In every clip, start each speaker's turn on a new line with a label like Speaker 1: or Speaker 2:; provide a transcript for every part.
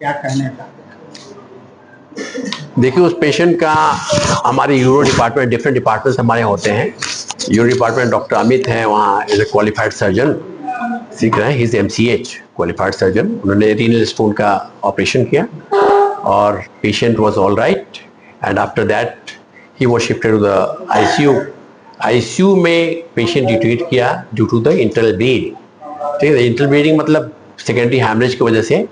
Speaker 1: क्या कहना चाहते हैं?
Speaker 2: देखिए, उस पेशेंट का हमारे यूरो डिपार्टमेंट, डिफरेंट डिपार्टमेंट्स हमारे होते हैं। यूरो डिपार्टमेंट डॉक्टर अमित हैं, वहाँ एज ए क्वालिफाइड सर्जन सीख रहे हैं। He is MCH qualified surgeon. उन्होंने रीनल स्टोन का ऑपरेशन किया और patient was all right and after that he was shifted to the ICU में पेशेंट डिट्रीट किया due to the internal bleeding. ठीक है, इंटरनल ब्लीडिंग मतलब सेकेंडरी हैमरेज की वजह से।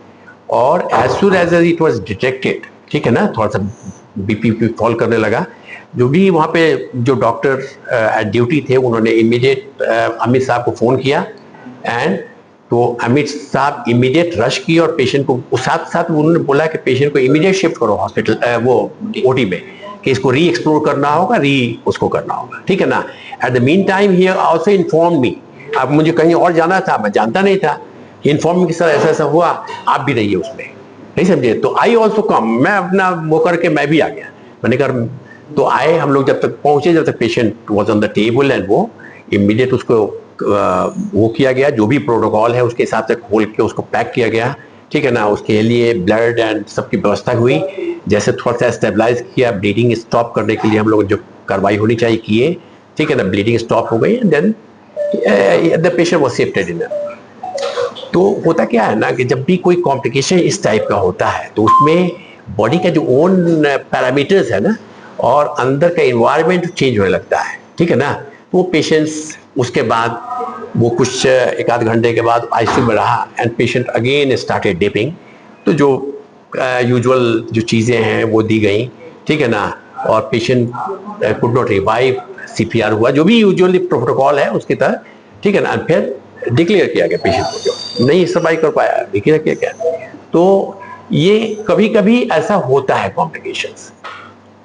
Speaker 2: और as soon as it was detected, ठीक है ना, थोड़ा सा BP फॉल करने लगा। जो भी वहाँ पे जो डॉक्टर एट ड्यूटी थे, उन्होंने इमीडिएट अमित साहब को फ़ोन किया एंड तो अमित साहब इमीडिएट रश किए और पेशेंट को साथ साथ उन्होंने बोला कि पेशेंट को इमीडिएट शिफ्ट करो हॉस्पिटल, वो OT में, कि इसको री एक्सप्लोर करना होगा, उसको करना होगा। ठीक है ना। At the mean time he also inform me. अब मुझे कहीं और जाना था, मैं जानता नहीं था। इन्फॉर्म कि सर ऐसा ऐसा हुआ, आप भी रहिए उसमें, नहीं समझे। तो आई ऑल्सो कम, मैं अपना वो करके मैं भी आ गया। मैंने कहा तो आए हम लोग, जब तक पहुंचे, जब तक patient was on the table and वो इमीडिएट उसको वो किया गया, जो भी प्रोटोकॉल है उसके हिसाब से खोल के उसको पैक किया गया। ठीक है ना। उसके लिए ब्लड एंड सबकी व्यवस्था हुई। जैसे थोड़ा सा स्टेबलाइज किया, ब्लीडिंग स्टॉप करने के लिए हम लोग जो कार्रवाई होनी चाहिए किए। ठीक है ना। ब्लीडिंग स्टॉप हो गई and then the patient was shifted in. तो होता क्या है ना कि जब भी कोई कॉम्प्लिकेशन इस टाइप का होता है तो उसमें बॉडी का जो ओन पैरामीटर्स है ना और अंदर का इन्वायरमेंट चेंज होने लगता है। ठीक है ना। वो पेशेंट्स उसके बाद वो कुछ एक आध घंटे के बाद ICU में रहा and patient again started dipping. तो जो यूजुअल जो चीज़ें हैं वो दी गई। ठीक है ना। और patient could not revive, CPR हुआ, जो भी यूजुअली प्रोटोकॉल है उसकी तरह। ठीक है ना। फिर डिक्लेयर किया गया पेशेंट को, जो नहीं सर्वाइव कर पाया डिक्लेयर किया गया। तो ये कभी कभी ऐसा होता है कॉम्प्लिकेशंस।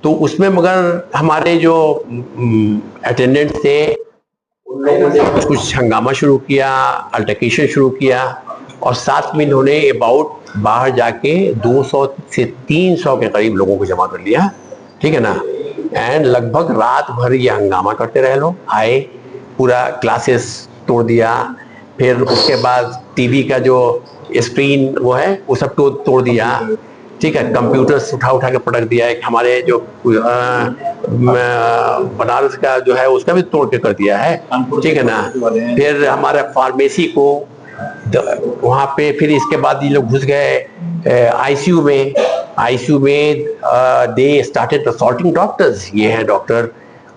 Speaker 2: तो उसमें मगर हमारे जो अटेंडेंट थे उन लोगों ने कुछ हंगामा शुरू किया, अल्टरकेशन शुरू किया और साथ में इन्होंने अबाउट बाहर जाके 200 से 300 के करीब लोगों को जमा कर लिया। ठीक है ना। एंड लगभग रात भर ये हंगामा करते रहे लोग। आए, पूरा क्लासेस तोड़ दिया, फिर उसके बाद टीवी का जो स्क्रीन वो है वो सब तोड़ दिया। ठीक है। कंप्यूटर्स उठा के पटक दिया। एक हमारे जो बनारस का जो है उसका भी तोड़ के कर दिया है। ठीक है ना। फिर हमारे फार्मेसी को वहाँ पे, फिर इसके बाद ये लोग घुस गए ICU में। ICU में दे स्टार्टेड असॉल्टिंग डॉक्टर्स। ये हैं डॉक्टर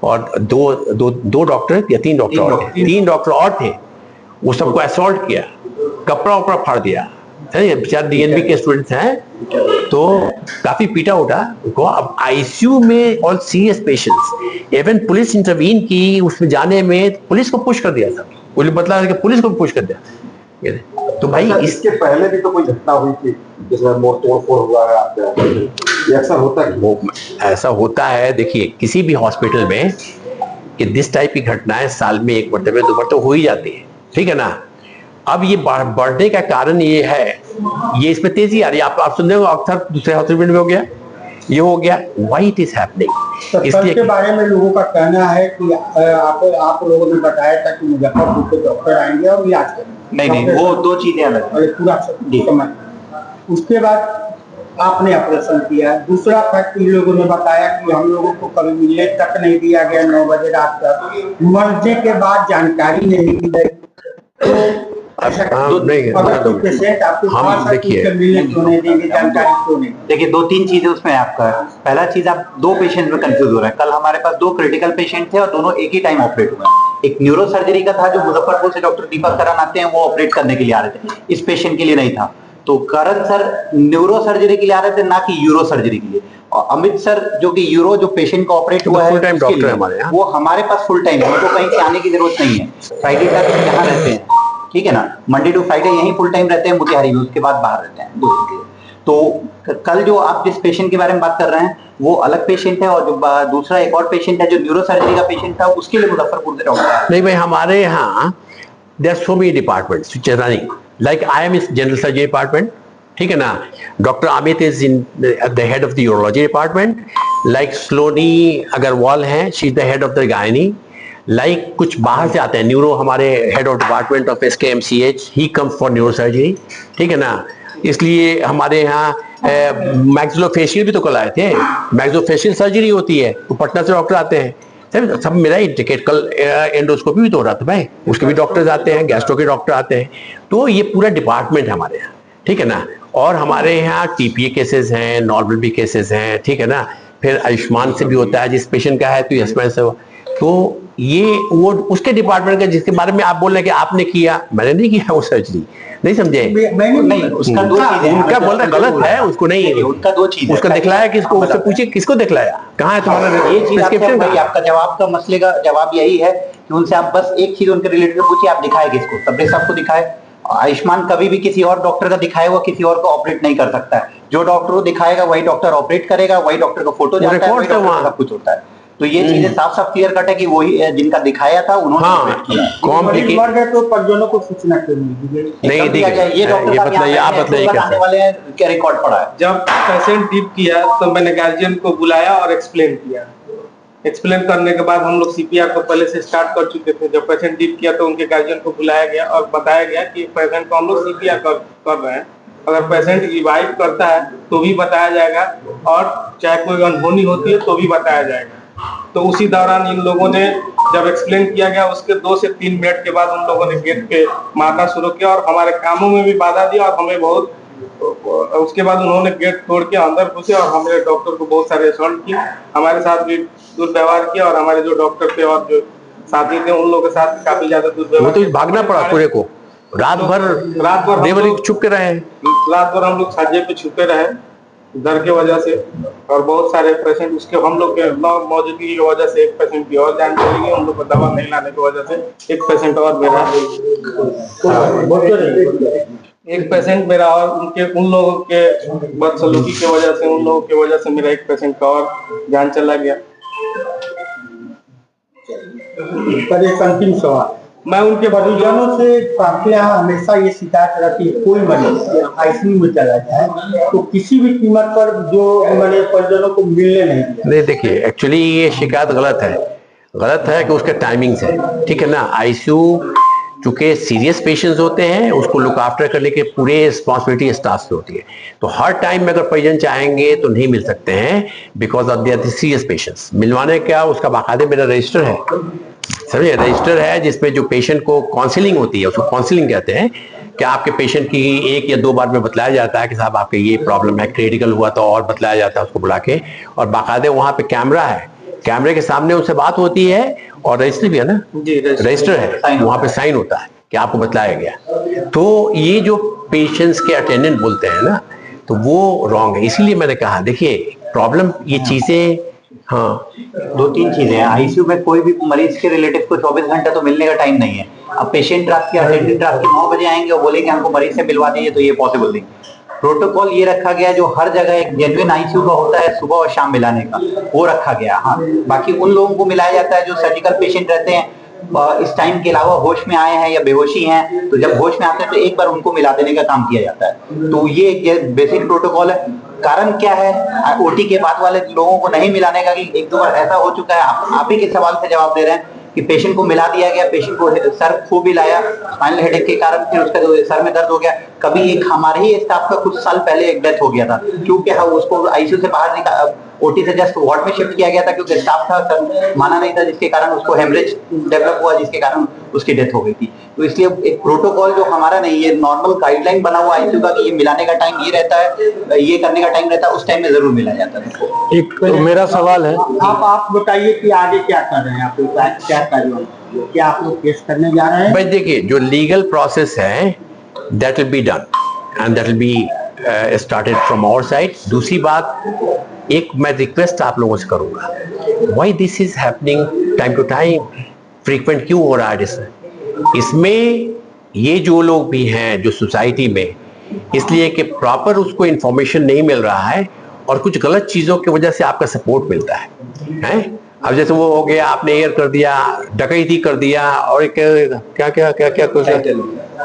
Speaker 2: और दो डॉक्टर या 3 डॉक्टर और थे, 3 डॉक्टर और थे। वो सबको असॉल्ट किया, कपड़ा उपड़ा फाड़ दिया। बेचारे DNB के स्टूडेंट्स हैं, तो काफी पीटा उठा उनको। अब ICU में all serious patients, even police intervene की उसमें जाने में, पुलिस को पुश कर दिया सब। मतलब कि पुलिस को पुश कर दिया। तो भाई
Speaker 3: इसके पहले भी तो कोई घटना हुई थी जिसमें मोड़ तोड़ फोड़ हुआ है, ये अक्सर होता है?
Speaker 2: वो ऐसा होता है। देखिए, किसी भी हॉस्पिटल में कि दिस टाइप की घटनाएं साल में 1 मरतबे 2 मरतबे हो ही जाती है। ठीक है ना। अब ये बढ़ने का कारण ये है, ये इसमें तेजी आ रही है। आप सुन रहे हो, अक्सर दूसरे हॉस्पिटल में हो गया, ये हो गया। Why it is happening?
Speaker 1: इसलिए के बारे में लोगों का कहना है कि आप लोगों ने बताया था कि मुजफ्फरपुर के डॉक्टर आएंगे और इलाज करेंगे।
Speaker 4: नहीं, वो 2 चीजें अलग
Speaker 1: हैं पूरा समय। उसके बाद आपने ऑपरेशन किया। दूसरा फैक्ट इन लोगों ने बताया कि हम लोगों को कभी मिलने तक नहीं दिया गया 9 बजे रात तक। मरने के बाद जानकारी नहीं दी गई।
Speaker 4: देखिए, 2-3 चीजें उसमें आपका। पहला चीज, आप 2 पेशेंट में कंफ्यूज हो रहे हैं। कल हमारे पास 2 क्रिटिकल पेशेंट थे और दोनों एक ही टाइम ऑपरेट हुए। एक न्यूरो सर्जरी का था जो मुजफ्फरपुर से डॉक्टर दीपक करन आते हैं, वो ऑपरेट करने के लिए आ रहे थे। इस पेशेंट के लिए नहीं था। तो करण सर न्यूरो सर्जरी के लिए आ रहे थे, ना कि यूरो सर्जरी के लिए। और अमित सर जो कि यूरो जो पेशेंट का ऑपरेट हुआ है,
Speaker 2: फुल टाइम डॉक्टर हमारे यहाँ,
Speaker 4: वो हमारे पास फुल टाइम है। उनको कहीं से आने की जरूरत नहीं है। फ्राइडे तक यहाँ रहते हैं। ठीक है ना। मंडे टू फ्राइडे यहीं फुल टाइम रहते हैं मोतिहारी में, उसके बाद बाहर रहते हैं दूसरी जगह। तो कल जो आप जिस पेशेंट के बारे में बात कर रहे हैं वो अलग पेशेंट है, और जो दूसरा एक और पेशेंट है जो न्यूरो सर्जरी का पेशेंट था, उसके लिए मुजफ्फरपुर से डॉक्टर।
Speaker 2: नहीं भाई, हमारे यहाँ there so many departments which are running, like I am is general surgery department. ठीक है ना। Doctor Amit is in the head of the urology department. Like Sloni Agarwal है, she is the head of the gynae. Like कुछ बाहर से आते हैं, neuro हमारे head of department of SKMCH, he comes for neuro surgery. ठीक है ना। इसलिए हमारे यहाँ मैक्सिलोफेशियल भी तो कल आए थे, मैक्सिलोफेशियल सर्जरी होती है तो पटना से डॉक्टर आते हैं। सब मेरा ही टिकट, कल एंडोस्कोपी भी तो हो रहा था भाई, उसके भी डॉक्टर्स आते हैं, गैस्ट्रो के डॉक्टर आते हैं। तो ये पूरा डिपार्टमेंट है हमारे यहाँ, ठीक है ना। और हमारे यहाँ टीपीए केसेस हैं, नॉर्मल भी केसेस हैं, ठीक है ना। फिर आयुष्मान से भी होता है, जिस पेशेंट का है तो आयुष्मान से। तो ये वो उसके डिपार्टमेंट का जिसके बारे में आप बोल रहे हैं कि आपने किया, मैंने नहीं किया वो सर्जरी, नहीं समझे।
Speaker 1: मैंने
Speaker 4: नहीं, उसका दो चीजें हैं।
Speaker 2: उनका बोल रहा गलत है, उसको नहीं,
Speaker 4: उनका दो चीज
Speaker 2: उसका दिखलाया किसको, उससे पूछिए किसको दिखलाया, कहाँ है तुम्हारा
Speaker 4: ये चीज
Speaker 2: प्रिस्क्रिप्शन
Speaker 4: आपका, आपका जवाब का मसले का जवाब यही है कि उनसे आप बस एक चीज उनके रिलेटेड पूछिए, आप दिखाए किसको, तबरेज साहब को दिखाए। आयुष्मान कभी भी किसी और डॉक्टर का दिखाया हुआ किसी और को ऑपरेट नहीं कर सकता है। जो डॉक्टर को दिखाएगा वही डॉक्टर ऑपरेट करेगा, वही डॉक्टर का फोटो जाता है, वही डॉक्टर का सब कुछ होता है। तो ये चीजें साफ साफ क्लियर कट है कि वही जिनका दिखाया था उन्होंने ऑपरेट किया।
Speaker 1: कॉम्प्लिकेट मर गए तो परिजनों को सूचना क्यों मिल गई?
Speaker 2: नहीं दी गई।
Speaker 4: ये डॉक्टर साहब
Speaker 2: बताइए, आप बताइए
Speaker 4: आने वाले हैं, क्या रिकॉर्ड पड़ा है।
Speaker 5: जब पेशेंट डिप किया तो मैंने गार्जियन को बुलाया और एक्सप्लेन किया। एक्सप्लेन करने के बाद हम लोग सीपीआर को पहले से स्टार्ट कर चुके थे। जब पेशेंट डिप किया तो उनके गार्जियन को बुलाया गया और बताया गया कि पेशेंट को हम लोग सीपीआर कर रहे हैं, अगर पेशेंट रिवाइव करता है तो भी बताया जाएगा, और चाहे कोई अनहोनी होती है तो भी बताया जाएगा। तो उसी दौरान इन लोगों ने जब एक्सप्लेन किया गया, उसके 2 से 3 मिनट के बाद उन लोगों ने गेट पे मारना शुरू किया और हमारे कामों में भी बाधा दिया, और हमें बहुत, उसके बाद उन्होंने गेट तोड़ के अंदर घुसे और हमारे डॉक्टर को बहुत सारे असॉल्ट किए, हमारे साथ भी दुर्व्यवहार किया, और हमारे जो डॉक्टर थे और जो साथी थे उन लोगों के साथ काफी ज्यादा दुर्व्यवहार।
Speaker 2: तो भागना पड़ा पूरे को, रात भर छुप के रहे,
Speaker 5: रात भर हम लोग छाजे पे छुपे रहे डर के वजह से, और बहुत सारे पेशेंट उसके हम लोग के मौजूदगी की वजह से एक पेशेंट की और जान चली गई, हम लोग को दवा नहीं लाने की वजह से एक पेशेंट और मेरा और उन लोगों के बदसलूकी की वजह से, उन लोगों की वजह से मेरा एक पेशेंट का और जान चला गया।
Speaker 1: एक अंतिम सवाल, मैं उनके परिजनों से आपके यहाँ हमेशा ये शिकायत रहती है, कोई मरीज आईसीयू में चला जाए तो किसी भी कीमत पर जो मैंने परिजनों को मिलने नहीं दिया।
Speaker 2: नहीं देखिए, एक्चुअली ये शिकायत गलत है कि उसके टाइमिंग्स है, ठीक है ना। आईसीयू चूंकि सीरियस पेशेंट्स होते हैं, उसको लुक आफ्टर करने के पूरे रिस्पॉन्सिबिलिटी स्टाफ पे होती है, तो हर टाइम में अगर परिजन चाहेंगे तो नहीं मिल सकते हैं, because of the serious patients. मिलवाने का उसका बाकायदे मेरा रजिस्टर है, समझे, रजिस्टर है जिसपे जो पेशेंट को काउंसलिंग होती है, उसको काउंसलिंग कहते हैं, कि आपके पेशेंट की 1 या 2 बार में बतलाया जाता है कि साहब आपके ये प्रॉब्लम है, क्रिटिकल हुआ तो और बतलाया जाता है उसको बुला के, और बाकायदे वहाँ पे कैमरा है, कैमरे के सामने उनसे बात होती है, और रजिस्टर भी है ना, रजिस्टर है, वहाँ पे साइन होता है कि आपको बतलाया गया। तो ये जो पेशेंट्स के अटेंडेंट बोलते हैं ना, तो वो रॉन्ग है। इसीलिए मैंने कहा देखिए प्रॉब्लम ये चीजें, हाँ
Speaker 4: 2-3 चीजें हैं। आईसीयू में कोई भी मरीज के रिलेटिव को 24 घंटा तो मिलने का टाइम नहीं है। अब पेशेंट रात के अटेंडेंट रात के 9 बजे आएंगे और बोलेंगे हमको मरीज से मिलवा दीजिए, तो ये पॉसिबल नहीं। प्रोटोकॉल ये रखा गया जो हर जगह एक जेन्युइन आईसीयू का होता है सुबह और शाम मिलाने का, वो रखा गया। हाँ, बाकी उन लोगों को मिलाया जाता है जो सर्जिकल पेशेंट रहते हैं, इस टाइम के अलावा होश में आए हैं या बेहोशी हैं, तो जब होश में आते हैं तो एक बार उनको मिला देने का काम किया जाता है। तो ये बेसिक प्रोटोकॉल है। कारण क्या है ओटी के बाद वाले लोगों को नहीं मिलाने का, कि 1-2 बार ऐसा हो चुका है, आप ही के सवाल से जवाब दे रहे हैं कि पेशेंट को मिला दिया गया, पेशेंट को सर खूब हिलाया, स्पाइनल हेडेक के कारण फिर उसका सर में दर्द हो गया। कभी एक हमारे ही स्टाफ का कुछ साल पहले एक डेथ हो गया था, क्योंकि हाँ उसको आईसीयू से बाहर निकाल, ओटी से जस्ट वार्ड में शिफ्ट किया गया था, क्योंकि स्टाफ था सर माना नहीं था, जिसके कारण उसको हेमरेज डेवलप हुआ, जिसके कारण उसकी डेथ हो गई थी। तो इसलिए एक प्रोटोकॉल जो हमारा नहीं, ये नॉर्मल गाइडलाइन बना हुआ आईसीयू का कि ये मिलाने का टाइम ये रहता है, ये करने का टाइम रहता है, उस टाइम में जरूर मिला जाता है।
Speaker 3: एक तो मेरा सवाल है,
Speaker 1: आप बताइए कि आगे क्या कर रहे हैं, आप क्या कार्रवाई, क्या आप लोग केस करने जा रहे हैं?
Speaker 2: भाई देखिए जो लीगल प्रोसेस है that will be done and that will be started from our side. दूसरी बात, एक मैं रिक्वेस्ट आप लोगों से करूंगा, why this is happening time to time, frequent क्यों हो रहा है इसमें ये जो लोग भी हैं जो सोसाइटी में, इसलिए कि प्रॉपर उसको इंफॉर्मेशन नहीं मिल रहा है और कुछ गलत चीज़ों की वजह से आपका सपोर्ट मिलता है, हैं? अब जैसे वो हो गया, आपने एयर कर दिया, डकैती कर दिया, और एक क्या क्या क्या क्या कुछ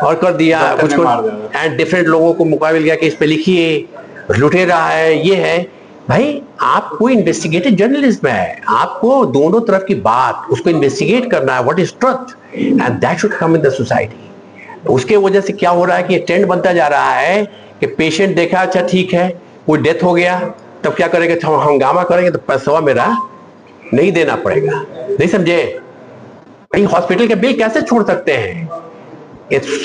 Speaker 2: और कर दिया कुछ एंड डिफरेंट लोगों को मौका मिल गया कि इस पे लिखिए, लुटेरा है, ये है। भाई आपको इन्वेस्टिगेटिव जर्नलिज्म है, आपको दोनों तरफ की बात उसको इन्वेस्टिगेट करना है, what is truth and that should come in the society. उसके वजह से क्या हो रहा है कि ट्रेंड बनता जा रहा है कि पेशेंट देखा अच्छा ठीक है, कोई डेथ हो गया, तब क्या करेंगे, हंगामा करेंगे तो पैसा मेरा नहीं देना पड़ेगा। नहीं समझे? भाई हॉस्पिटल के बिल कैसे छोड़ सकते हैं? It's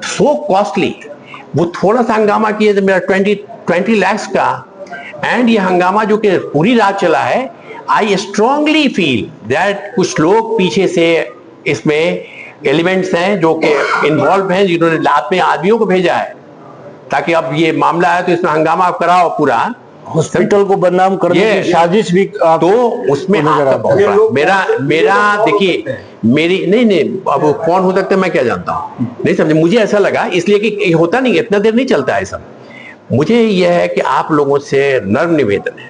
Speaker 2: so costly. वो थोड़ा सा हंगामा किए तो मेरा 20 लाख का, एंड ये हंगामा जो कि पूरी रात चला है, आई स्ट्रांगली फील दैट कुछ लोग पीछे से इसमें एलिमेंट्स हैं जो कि इन्वॉल्व हैं, जिन्होंने रात में आदमियों को भेजा है ताकि अब ये मामला है तो इसमें हंगामा कराओ पूरा,
Speaker 6: हॉस्पिटल को बदनाम करने की साजिश भी
Speaker 2: तो उसमें मेरा देखिए, मेरी नहीं अब कौन हो सकता है मैं क्या जानता हूँ, नहीं समझे? मुझे ऐसा लगा इसलिए कि होता नहीं, इतना देर नहीं चलता है सब। मुझे यह है कि आप लोगों से नर्म निवेदन है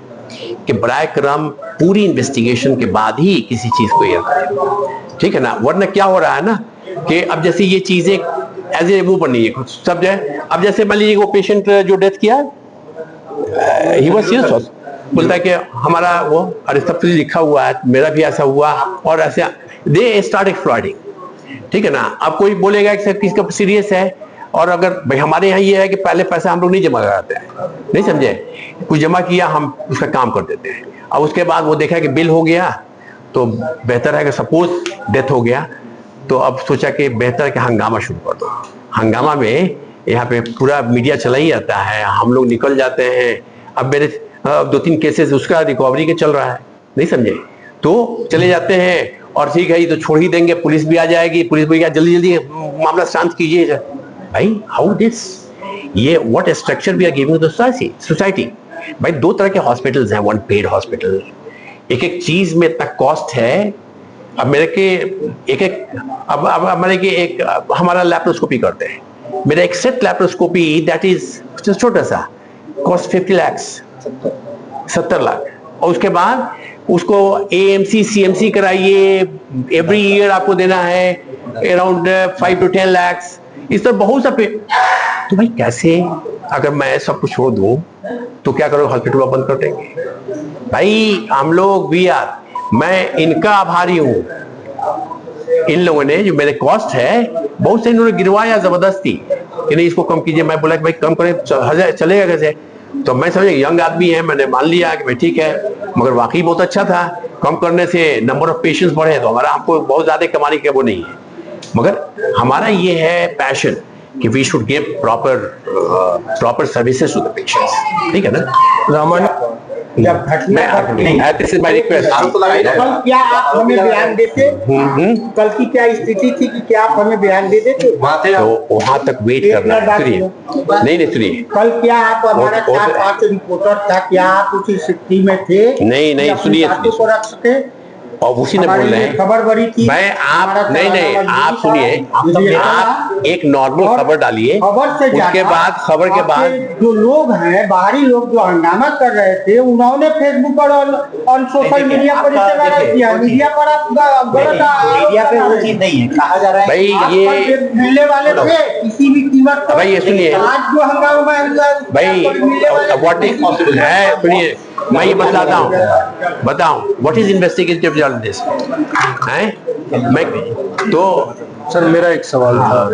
Speaker 2: कि बराए करम पूरी इन्वेस्टिगेशन के बाद ही किसी चीज को ये करें, ठीक है ना? वरना क्या हो रहा है ना कि अब जैसे ये चीजें एज ए वो बनी है कुछ सब जो है, अब जैसे मान लीजिए वो पेशेंट जो डेथ किया, ही वाज सीरियस, बोलता है कि हमारा वो अरे सब कुछ लिखा हुआ है, मेरा भी ऐसा हुआ, और ऐसे दे स्टार्ट एक्सप्लॉइटिंग, ठीक है ना? अब कोई बोलेगा कि सर किसका सीरियस है, और अगर भाई हमारे यहाँ ये है कि पहले पैसा हम लोग नहीं जमा कराते हैं, नहीं समझे? कुछ जमा किया हम उसका काम कर देते हैं, अब उसके बाद वो देखा कि बिल हो गया तो बेहतर है कि सपोज डेथ हो गया तो अब सोचा कि बेहतर है कि हंगामा शुरू कर दो। हंगामा में यहाँ पे पूरा मीडिया चला ही जाता है, हम लोग निकल जाते हैं। अब मेरे 2-3 केसेस उसका रिकवरी के चल रहा है, नहीं समझे? तो चले जाते हैं और ठीक है ये तो छोड़ ही देंगे, पुलिस भी आ जाएगी, पुलिस भी जल्दी जल्दी मामला शांत कीजिए। भाई हाउ दिस, ये what structure we are giving to society. भाई 2 तरह के हॉस्पिटल्स हैं, वन पेड हॉस्पिटल, एक एक चीज में इतना कॉस्ट है। अब मेरे के अब हमारे के एक हमारा लैप्रोस्कोपी करते हैं, मेरा एक सेट लैप्रोस्कोपी दैट इज छोटा सा कॉस्ट 50 लाख 70 लाख, और उसके बाद उसको AMC CMC कराइए, एवरी ईयर आपको देना है अराउंड 5 to 10 लाख, इस तरह बहुत सा तो भाई कैसे, अगर मैं सब कुछ छोड़ दूं तो क्या करोगे? हॉस्पिटल बंद कर देंगे। भाई हम लोग मैं इनका आभारी हूं, इन लोगों ने जो मेरे कॉस्ट है बहुत से इन्होंने गिरवाया जबरदस्ती कि नहीं इसको कम कीजिए। मैं बोला कि भाई कम करें चलेगा कैसे? तो मैं समझ यंग आदमी है, मैंने मान लिया कि भाई ठीक है, मगर वाकई बहुत अच्छा था, कम करने से नंबर ऑफ पेशेंट्स बढ़े तो हमारा हमको बहुत ज्यादा कमाने के वो नहीं है, मगर हमारा ये है पैशन कि we should give proper services to the patients, ठीक है ना?
Speaker 1: रामन, जब घटना
Speaker 2: दिस इज माय रिक्वेस्ट,
Speaker 1: कल क्या आप हमें बयान देते? कल की क्या स्थिति थी कि क्या आप हमें बयान दे देते?
Speaker 2: तो वहां तक वेट करना है। सुनिए, नहीं सुनिए,
Speaker 1: कल क्या आप हमारा 4-5 रिपोर्टर था, क्या आप उसी स्थिति में थे?
Speaker 2: नहीं सुनिए,
Speaker 1: को रख सके
Speaker 2: और उसी ने बोल रहे हैं
Speaker 1: खबर बड़ी थी।
Speaker 2: मैं आप नहीं आप सुनिए, आप एक नॉर्मल खबर डालिए,
Speaker 1: खबर से
Speaker 2: उसके बाद खबर के बाद
Speaker 1: जो लोग हैं, बाहरी लोग जो हंगामा कर रहे थे, उन्होंने फेसबुक और सोशल मीडिया पर इसे वायरल किया। मीडिया पर आप गलत,
Speaker 4: मीडिया पे वो चीज नहीं है, कहा जा रहा है
Speaker 2: भाई ये
Speaker 1: मिलने वाले थे किसी भी कीमत पर।
Speaker 2: भाई ये सुनिए,
Speaker 1: आज जो हंगामा
Speaker 2: भाई व्हाट इज पॉसिबल है, सुनिए मैं ये बताऊं व्हाट इज इन्वेस्टिगेटिव जर्नलिस्ट है। मैं तो
Speaker 6: सर मेरा एक सवाल था,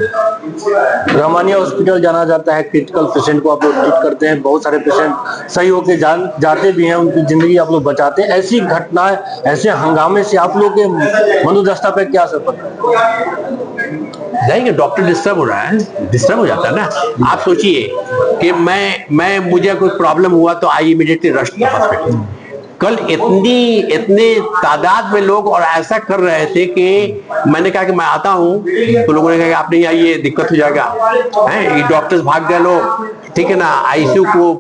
Speaker 6: रामानिया हॉस्पिटल जाना जाता है, क्रिटिकल पेशेंट को आप लोग ट्रीट करते हैं, बहुत सारे पेशेंट सही होके जाते भी हैं, उनकी जिंदगी आप लोग बचाते हैं। ऐसी घटनाएं, ऐसे हंगामे से आप लोग के मनोदशा पे क्या असर पड़ता है?
Speaker 2: जाएंगे, डॉक्टर डिस्टर्ब हो रहा है, डिस्टर्ब हो जाता है ना। आप सोचिए कि मैं मुझे कोई प्रॉब्लम हुआ तो I immediately rush to hospital. कल इतने तादाद में लोग और ऐसा कर रहे थे कि मैंने कहा कि मैं आता हूं, तो लोगों ने कहा कि आप नहीं आइए, दिक्कत हो जाएगा, हैं? डॉक्टर्स भाग गए लोग, ठीक है ना? ICU को